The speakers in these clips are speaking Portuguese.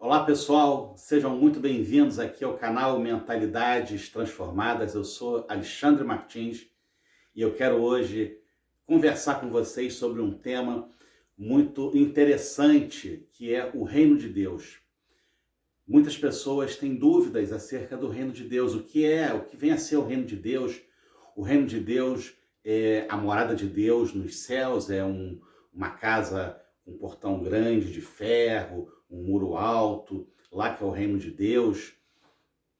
Olá pessoal, sejam muito bem-vindos aqui ao canal Mentalidades Transformadas. Eu sou Alexandre Martins e eu quero hoje conversar com vocês sobre um tema muito interessante, que é o Reino de Deus. Muitas pessoas têm dúvidas acerca do Reino de Deus. O que vem a ser o Reino de Deus? O Reino de Deus é a morada de Deus nos céus, uma casa com um portão grande de ferro, um muro alto, lá que é o Reino de Deus.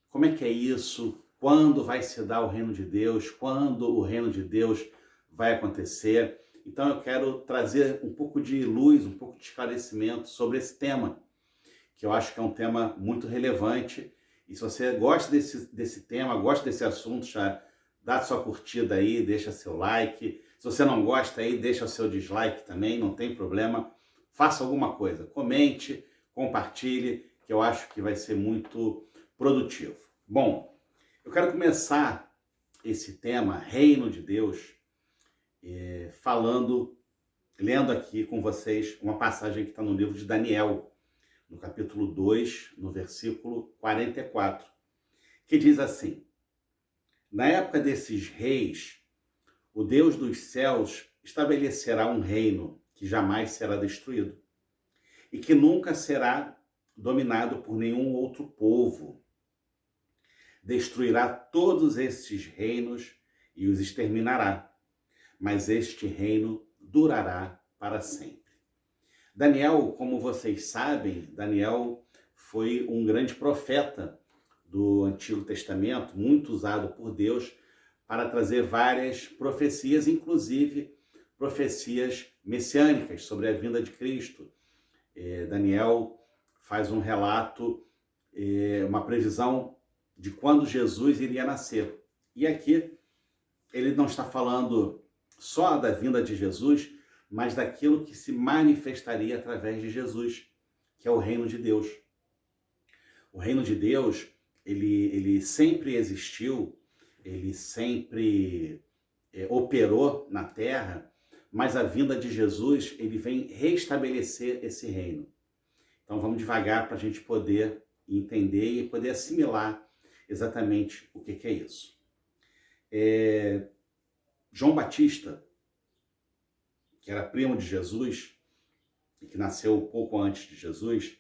Como é que é isso? Quando vai se dar o Reino de Deus? Quando o Reino de Deus vai acontecer? Então eu quero trazer um pouco de luz, um pouco de esclarecimento sobre esse tema, que eu acho que é um tema muito relevante. E se você gosta desse tema, gosta desse assunto, já dá sua curtida aí, deixa seu like. Se você não gosta aí, deixa o seu dislike também, não tem problema. Faça alguma coisa, comente, compartilhe, que eu acho que vai ser muito produtivo. Bom, eu quero começar esse tema, Reino de Deus, lendo aqui com vocês uma passagem que está no livro de Daniel, no capítulo 2, no versículo 44, que diz assim: Na época desses reis, o Deus dos céus estabelecerá um reino que jamais será destruído e que nunca será dominado por nenhum outro povo. Destruirá todos esses reinos e os exterminará, mas este reino durará para sempre. Daniel, como vocês sabem, Daniel foi um grande profeta do Antigo Testamento, muito usado por Deus para trazer várias profecias, inclusive profecias messiânicas sobre a vinda de Cristo. Daniel faz um relato, uma previsão de quando Jesus iria nascer. E aqui ele não está falando só da vinda de Jesus, mas daquilo que se manifestaria através de Jesus, que é o reino de Deus. O reino de Deus, ele sempre existiu, ele sempre operou na terra, mas a vinda de Jesus, ele vem restabelecer esse reino. Então vamos devagar para a gente poder entender e poder assimilar exatamente o que é isso. João Batista, que era primo de Jesus e que nasceu pouco antes de Jesus,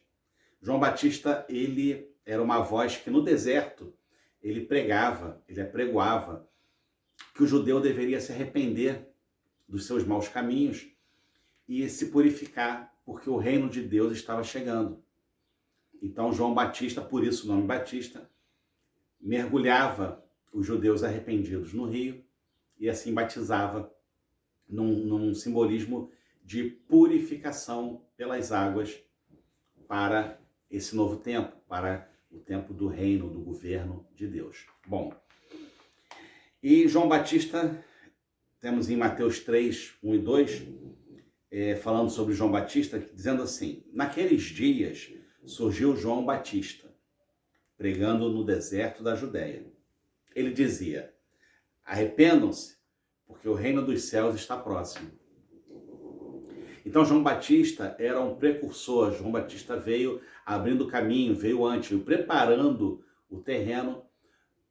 João Batista, ele era uma voz que no deserto ele apregoava que o judeu deveria se arrepender dos seus maus caminhos e se purificar, porque o reino de Deus estava chegando. Então João Batista, por isso o nome Batista, mergulhava os judeus arrependidos no rio e assim batizava num simbolismo de purificação pelas águas para esse novo tempo, para o tempo do reino, do governo de Deus. Bom, e João Batista, temos em Mateus 3, 1 e 2, falando sobre João Batista, dizendo assim: Naqueles dias surgiu João Batista, pregando no deserto da Judéia. Ele dizia: arrependam-se, porque o reino dos céus está próximo. Então João Batista era um precursor. João Batista veio abrindo o caminho, veio antes, veio preparando o terreno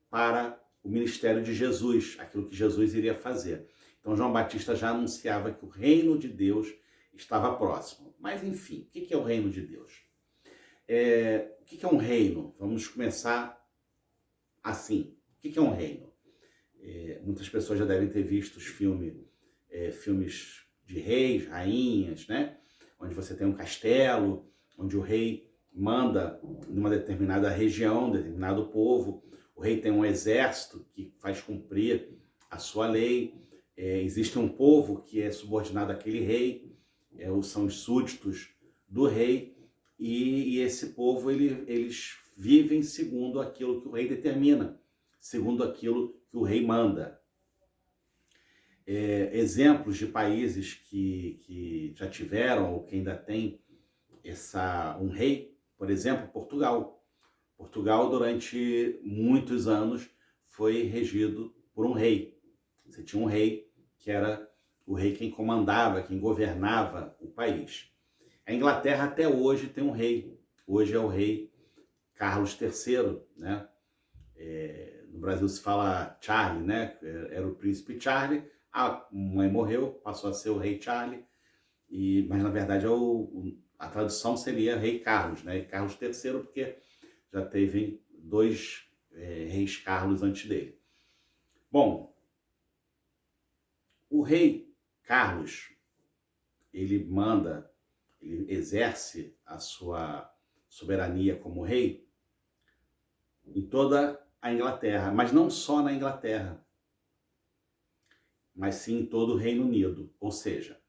para o ministério de Jesus, aquilo que Jesus iria fazer. Então João Batista já anunciava que o reino de Deus estava próximo. Mas enfim, o que é o reino de Deus? O que é um reino? Vamos começar assim. O que é um reino? Muitas pessoas já devem ter visto os filmes de reis, rainhas, né? Onde você tem um castelo, onde o rei manda numa determinada região, determinado povo. O rei tem um exército que faz cumprir a sua lei. Existe um povo que é subordinado àquele rei, são os súditos do rei, e esse povo eles vivem segundo aquilo que o rei determina, segundo aquilo que o rei manda. Exemplos de países que já tiveram ou que ainda tem um rei, por exemplo, Portugal. Portugal, durante muitos anos, foi regido por um rei. Você tinha um rei que era o rei quem comandava, quem governava o país. A Inglaterra até hoje tem um rei, hoje é o rei Carlos III, né? No Brasil se fala Charlie, né? Era o príncipe Charlie, a mãe morreu, passou a ser o rei Charlie, mas na verdade a tradução seria rei Carlos, né? E Carlos III, porque já teve dois reis Carlos antes dele. Bom, o rei Carlos, ele exerce a sua soberania como rei em toda a Inglaterra, mas não só na Inglaterra, mas sim em todo o Reino Unido. Ou seja,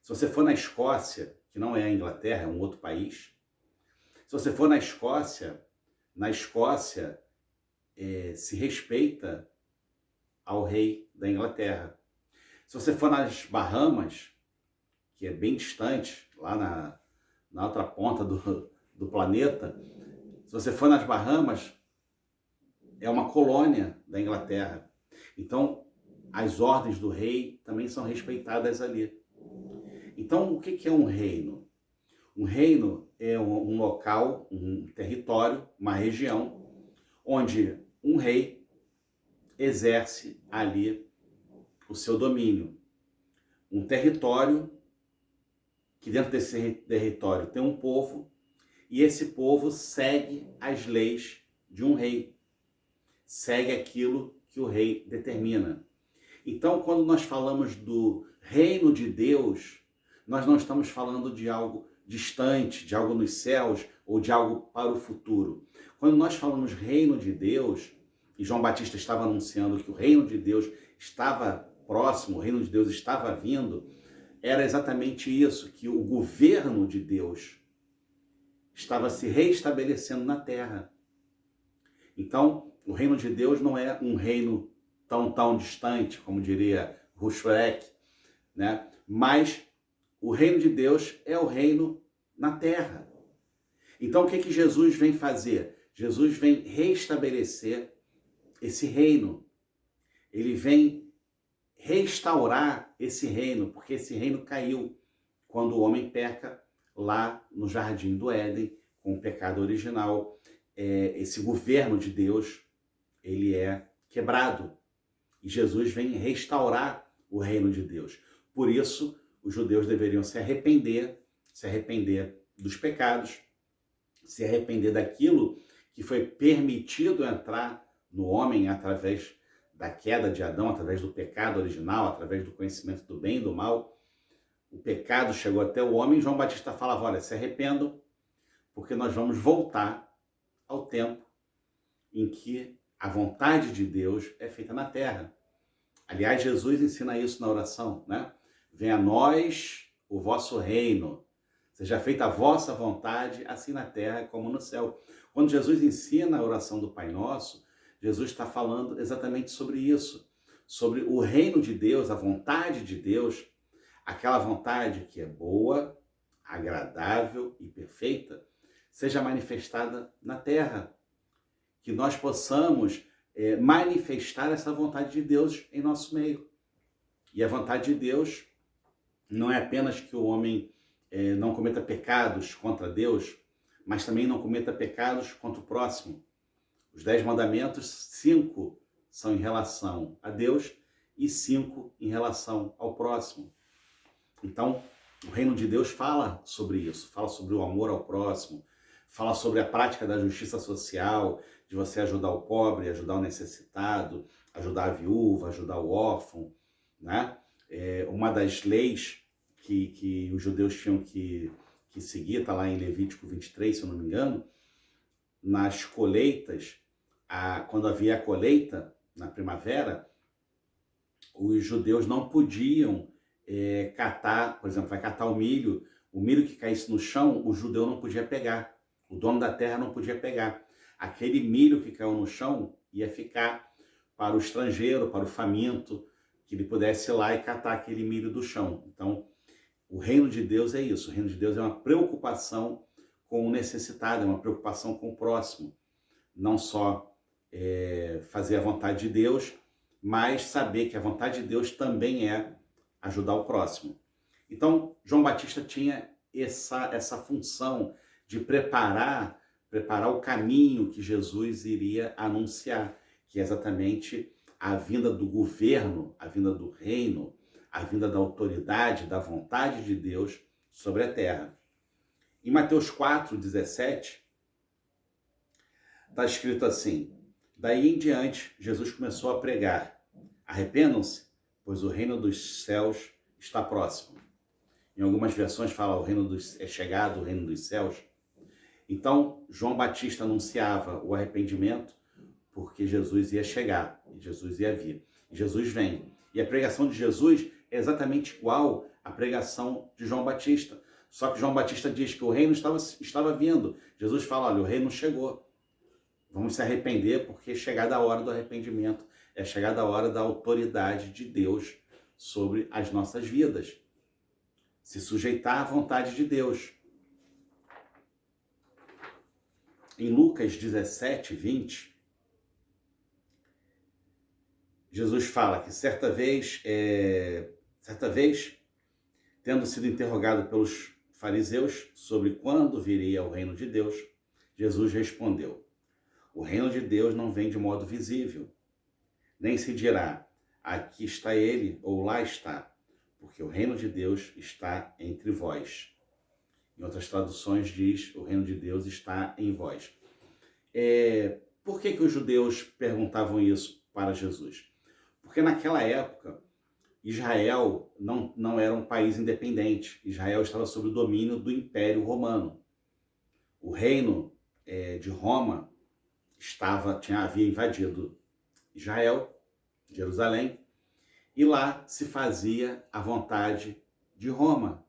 se você for na Escócia, que não é a Inglaterra, é um outro país, se você for na Escócia se respeita ao rei da Inglaterra. Se você for nas Bahamas, que é bem distante, lá na outra ponta do planeta, se você for nas Bahamas, é uma colônia da Inglaterra. Então, as ordens do rei também são respeitadas ali. Então, o que é um reino? Um reino é um local, um território, uma região, onde um rei exerce ali o seu domínio. Um território, que dentro desse território tem um povo, e esse povo segue as leis de um rei. Segue aquilo que o rei determina. Então, quando nós falamos do reino de Deus, nós não estamos falando de algo distante, de algo nos céus ou de algo para o futuro. Quando nós falamos reino de Deus, e João Batista estava anunciando que o reino de Deus estava próximo, o reino de Deus estava vindo, era exatamente isso, que o governo de Deus estava se reestabelecendo na terra. Então, o reino de Deus não é um reino tão distante, como diria Rousseau, né? Mas o reino de Deus é o reino na terra. Então, o que Jesus vem fazer? Jesus vem restabelecer esse reino. Ele vem restaurar esse reino, porque esse reino caiu quando o homem peca lá no Jardim do Éden, com o pecado original. Esse governo de Deus, ele é quebrado. E Jesus vem restaurar o reino de Deus. Por isso, os judeus deveriam se arrepender dos pecados, se arrepender daquilo que foi permitido entrar no homem através da queda de Adão, através do pecado original, através do conhecimento do bem e do mal. O pecado chegou até o homem e João Batista falava, olha, se arrependam, porque nós vamos voltar ao tempo em que a vontade de Deus é feita na terra. Aliás, Jesus ensina isso na oração, né? Venha a nós o vosso reino, seja feita a vossa vontade, assim na terra como no céu. Quando Jesus ensina a oração do Pai Nosso, Jesus está falando exatamente sobre isso, sobre o reino de Deus, a vontade de Deus, aquela vontade que é boa, agradável e perfeita, seja manifestada na terra. Que nós possamos manifestar essa vontade de Deus em nosso meio. E a vontade de Deus não é apenas que o homem não cometa pecados contra Deus, mas também não cometa pecados contra o próximo. Os 10 mandamentos, 5 são em relação a Deus e 5 em relação ao próximo. Então, o reino de Deus fala sobre isso, fala sobre o amor ao próximo, fala sobre a prática da justiça social, de você ajudar o pobre, ajudar o necessitado, ajudar a viúva, ajudar o órfão, né? Uma das leis que os judeus tinham que seguir, está lá em Levítico 23, se eu não me engano, nas colheitas, quando havia a colheita na primavera, os judeus não podiam catar, por exemplo, vai catar o milho que caísse no chão, o judeu não podia pegar, o dono da terra não podia pegar. Aquele milho que caiu no chão ia ficar para o estrangeiro, para o faminto, que ele pudesse ir lá e catar aquele milho do chão. Então, o reino de Deus é isso. O reino de Deus é uma preocupação com o necessitado, é uma preocupação com o próximo. Não só fazer a vontade de Deus, mas saber que a vontade de Deus também é ajudar o próximo. Então, João Batista tinha essa função de preparar o caminho que Jesus iria anunciar, que é exatamente a vinda do governo, a vinda do reino, a vinda da autoridade, da vontade de Deus sobre a terra. Em Mateus 4:17, está escrito assim: daí em diante, Jesus começou a pregar: arrependam-se, pois o reino dos céus está próximo. Em algumas versões fala é chegado o reino dos céus. Então, João Batista anunciava o arrependimento porque Jesus ia chegar, e Jesus ia vir. E Jesus vem. E a pregação de Jesus é exatamente igual à pregação de João Batista. Só que João Batista diz que o reino estava vindo. Jesus fala, olha, o reino chegou. Vamos se arrepender porque é chegada a hora do arrependimento. É chegada a hora da autoridade de Deus sobre as nossas vidas. Se sujeitar à vontade de Deus. Em Lucas 17:20, Jesus fala que certa vez, tendo sido interrogado pelos fariseus sobre quando viria o reino de Deus, Jesus respondeu: o reino de Deus não vem de modo visível, nem se dirá, aqui está ele ou lá está, porque o reino de Deus está entre vós. Em outras traduções diz, o reino de Deus está em vós. Por que os judeus perguntavam isso para Jesus? Porque naquela época, Israel não era um país independente. Israel estava sob o domínio do Império Romano. O reino de Roma havia invadido Israel, Jerusalém, e lá se fazia a vontade de Roma.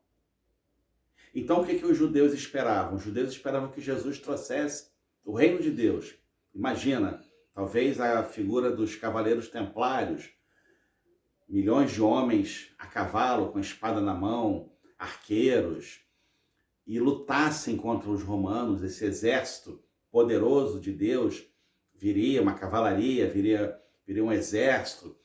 Então o que os judeus esperavam? Os judeus esperavam que Jesus trouxesse o reino de Deus. Imagina, talvez a figura dos cavaleiros templários, milhões de homens a cavalo, com a espada na mão, arqueiros, e lutassem contra os romanos. Esse exército poderoso de Deus, viria uma cavalaria, viria um exército,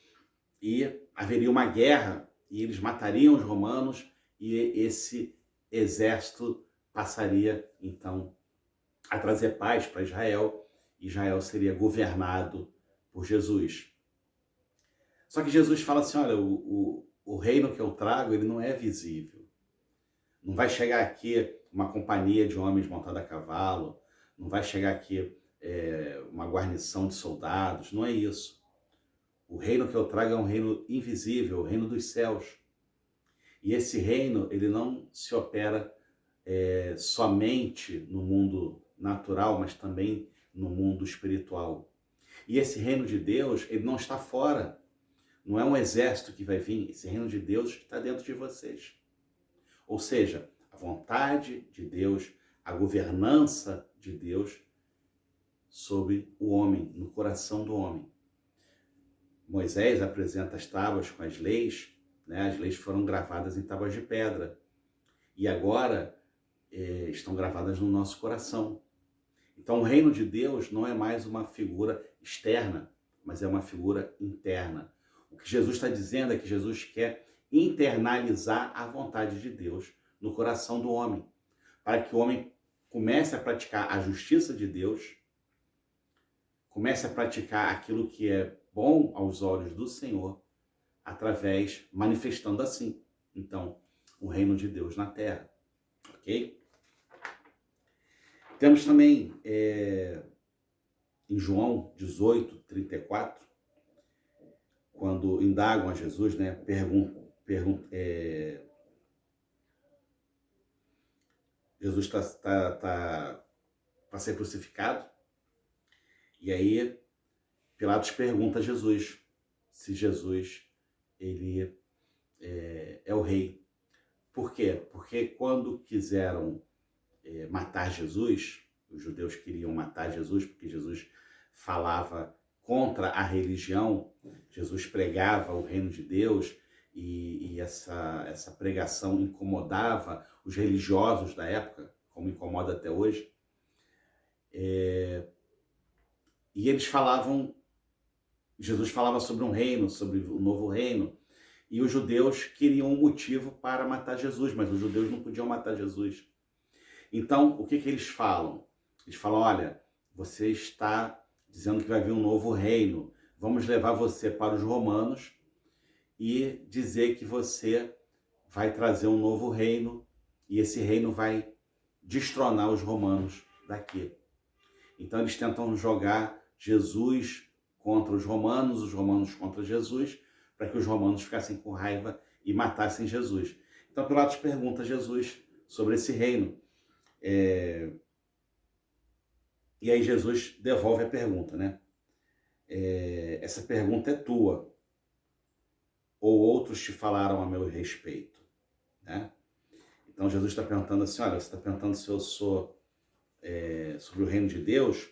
e haveria uma guerra, e eles matariam os romanos, e esse exército passaria, então, a trazer paz para Israel. Israel seria governado por Jesus. Só que Jesus fala assim, olha, o reino que eu trago, ele não é visível. Não vai chegar aqui uma companhia de homens montada a cavalo, não vai chegar aqui uma guarnição de soldados, não é isso. O reino que eu trago é um reino invisível, o reino dos céus. E esse reino, ele não se opera somente no mundo natural, mas também no mundo espiritual. E esse reino de Deus, ele não está fora. Não é um exército que vai vir. Esse reino de Deus está dentro de vocês. Ou seja, a vontade de Deus, a governança de Deus sobre o homem, no coração do homem. Moisés apresenta as tábuas com as leis, né? As leis foram gravadas em tábuas de pedra. E agora estão gravadas no nosso coração. Então o reino de Deus não é mais uma figura externa, mas é uma figura interna. O que Jesus está dizendo é que Jesus quer internalizar a vontade de Deus no coração do homem, para que o homem comece a praticar a justiça de Deus, comece a praticar aquilo que é bom aos olhos do Senhor, manifestando assim, então, o reino de Deus na terra. Ok? Temos também em João 18:34, quando indagam a Jesus, né, Jesus está para ser crucificado, e aí Pilatos pergunta a Jesus se Jesus ele é o rei. Por quê? Porque quando quiseram matar Jesus, os judeus queriam matar Jesus porque Jesus falava contra a religião, Jesus pregava o reino de Deus e essa pregação incomodava os religiosos da época, como incomoda até hoje. E eles Jesus falava sobre um reino, sobre o novo reino, e os judeus queriam um motivo para matar Jesus, mas os judeus não podiam matar Jesus. Então, o que eles falam? Eles falam, olha, você está dizendo que vai vir um novo reino. Vamos levar você para os romanos e dizer que você vai trazer um novo reino e esse reino vai destronar os romanos daqui. Então eles tentam jogar Jesus contra os romanos contra Jesus, para que os romanos ficassem com raiva e matassem Jesus. Então Pilatos pergunta a Jesus sobre esse reino. E aí Jesus devolve a pergunta, né? Essa pergunta é tua, ou outros te falaram a meu respeito, né? Então Jesus está perguntando assim, olha, você está perguntando se eu sou sobre o reino de Deus,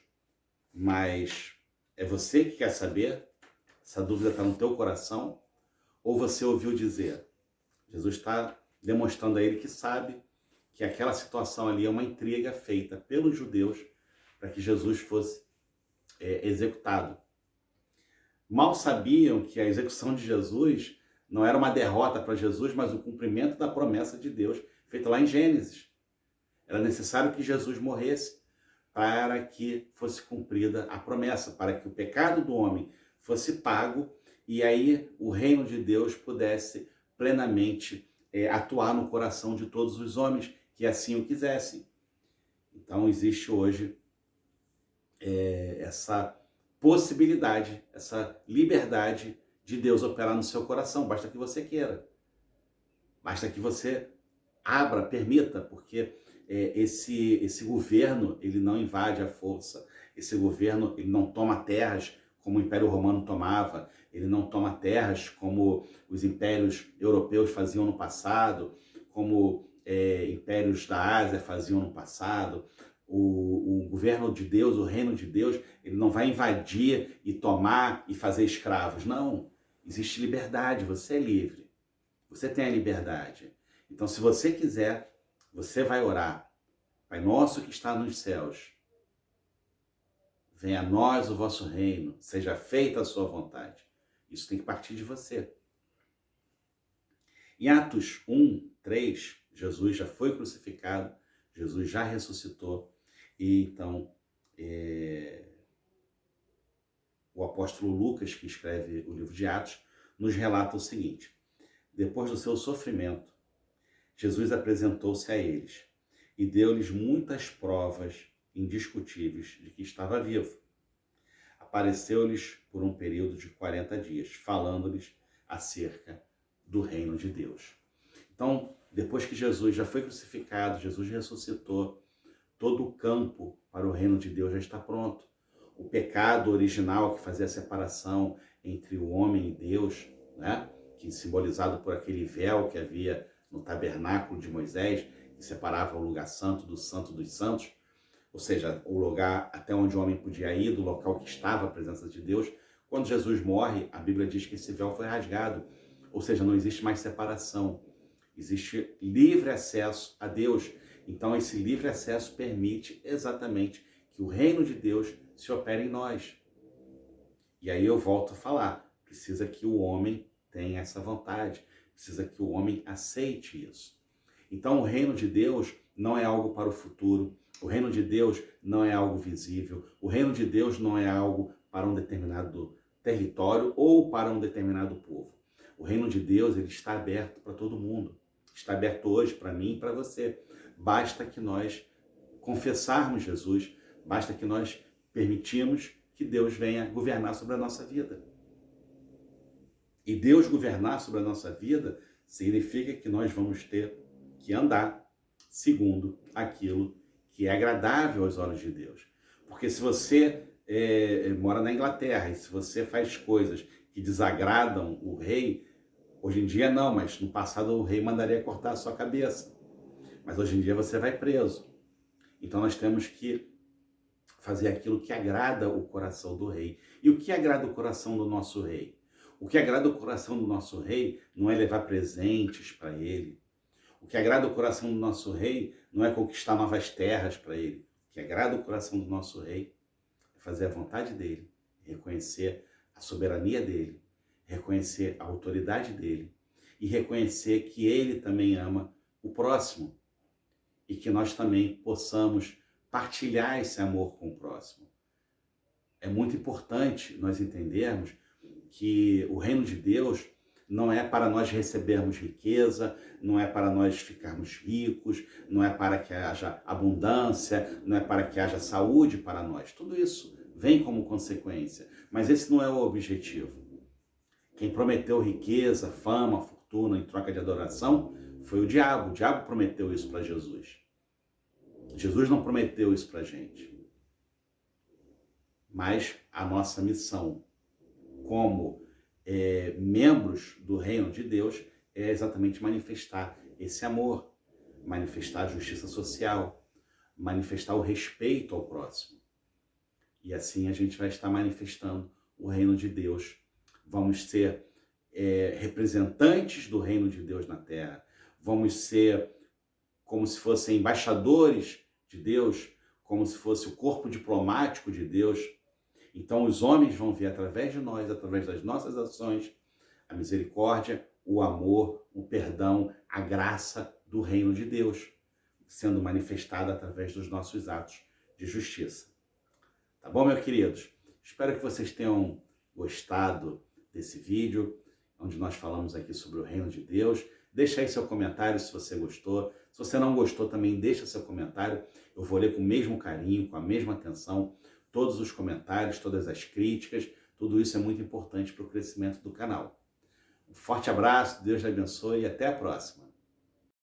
mas é você que quer saber? Essa dúvida está no teu coração? Ou você ouviu dizer? Jesus está demonstrando a ele que sabe que aquela situação ali é uma intriga feita pelos judeus para que Jesus fosse executado. Mal sabiam que a execução de Jesus não era uma derrota para Jesus, mas o cumprimento da promessa de Deus, feita lá em Gênesis. Era necessário que Jesus morresse para que fosse cumprida a promessa, para que o pecado do homem fosse pago e aí o reino de Deus pudesse plenamente atuar no coração de todos os homens que assim o quisessem. Então existe hoje essa possibilidade, essa liberdade de Deus operar no seu coração. Basta que você queira. Basta que você abra, permita, porque esse governo, ele não invade à força. Esse governo, ele não toma terras como o Império Romano tomava. Ele não toma terras como os impérios europeus faziam no passado, como impérios da Ásia faziam no passado. O governo de Deus, o reino de Deus, ele não vai invadir e tomar e fazer escravos. Não. Existe liberdade, você é livre. Você tem a liberdade. Então, se você quiser, você vai orar. Pai nosso que está nos céus, venha a nós o vosso reino, seja feita a sua vontade. Isso tem que partir de você. Em Atos 1, 3, Jesus já foi crucificado, Jesus já ressuscitou, e então o apóstolo Lucas, que escreve o livro de Atos, nos relata o seguinte: depois do seu sofrimento, Jesus apresentou-se a eles e deu-lhes muitas provas indiscutíveis de que estava vivo. Apareceu-lhes por um período de 40 dias, falando-lhes acerca do reino de Deus. Então, depois que Jesus já foi crucificado, Jesus ressuscitou, todo o campo para o reino de Deus já está pronto. O pecado original que fazia a separação entre o homem e Deus, né? Que simbolizado por aquele véu que havia no tabernáculo de Moisés, que separava o lugar santo dos santos, ou seja, o lugar até onde o homem podia ir, do local que estava a presença de Deus. Quando Jesus morre, a Bíblia diz que esse véu foi rasgado, ou seja, não existe mais separação, existe livre acesso a Deus. Então esse livre acesso permite exatamente que o reino de Deus se opere em nós. E aí eu volto a falar, precisa que o homem tenha essa vontade, precisa que o homem aceite isso. Então o reino de Deus não é algo para o futuro, o reino de Deus não é algo visível, o reino de Deus não é algo para um determinado território ou para um determinado povo. O reino de Deus, ele está aberto para todo mundo, está aberto hoje para mim e para você. Basta que nós confessarmos Jesus, basta que nós permitimos que Deus venha governar sobre a nossa vida. E Deus governar sobre a nossa vida significa que nós vamos ter que andar segundo aquilo que é agradável aos olhos de Deus. Porque se você mora na Inglaterra e se você faz coisas que desagradam o rei, hoje em dia não, mas no passado o rei mandaria cortar a sua cabeça. Mas hoje em dia você vai preso. Então nós temos que fazer aquilo que agrada o coração do rei. E o que agrada o coração do nosso rei? O que agrada o coração do nosso rei não é levar presentes para ele. O que agrada o coração do nosso rei não é conquistar novas terras para ele. O que agrada o coração do nosso rei é fazer a vontade dele, reconhecer a soberania dele, reconhecer a autoridade dele e reconhecer que ele também ama o próximo. e que nós também possamos partilhar esse amor com o próximo. É muito importante nós entendermos que o reino de Deus não é para nós recebermos riqueza, não é para nós ficarmos ricos, não é para que haja abundância, não é para que haja saúde para nós. Tudo isso vem como consequência, mas esse não é o objetivo. Quem prometeu riqueza, fama, fortuna em troca de adoração foi o diabo. O diabo prometeu isso para Jesus. Jesus não prometeu isso para a gente. Mas a nossa missão como membros do reino de Deus é exatamente manifestar esse amor, manifestar a justiça social, manifestar o respeito ao próximo. E assim a gente vai estar manifestando o reino de Deus. Vamos ser representantes do reino de Deus na terra. Vamos ser como se fossem embaixadores de Deus, como se fosse o corpo diplomático de Deus. Então os homens vão ver através de nós, através das nossas ações, a misericórdia, o amor, o perdão, a graça do reino de Deus, sendo manifestada através dos nossos atos de justiça. Tá bom, meus queridos? Espero que vocês tenham gostado desse vídeo, onde nós falamos aqui sobre o reino de Deus. Deixa aí seu comentário se você gostou. Se você não gostou, também deixa seu comentário. Eu vou ler com o mesmo carinho, com a mesma atenção, todos os comentários, todas as críticas. Tudo isso é muito importante para o crescimento do canal. Um forte abraço, Deus te abençoe e até a próxima.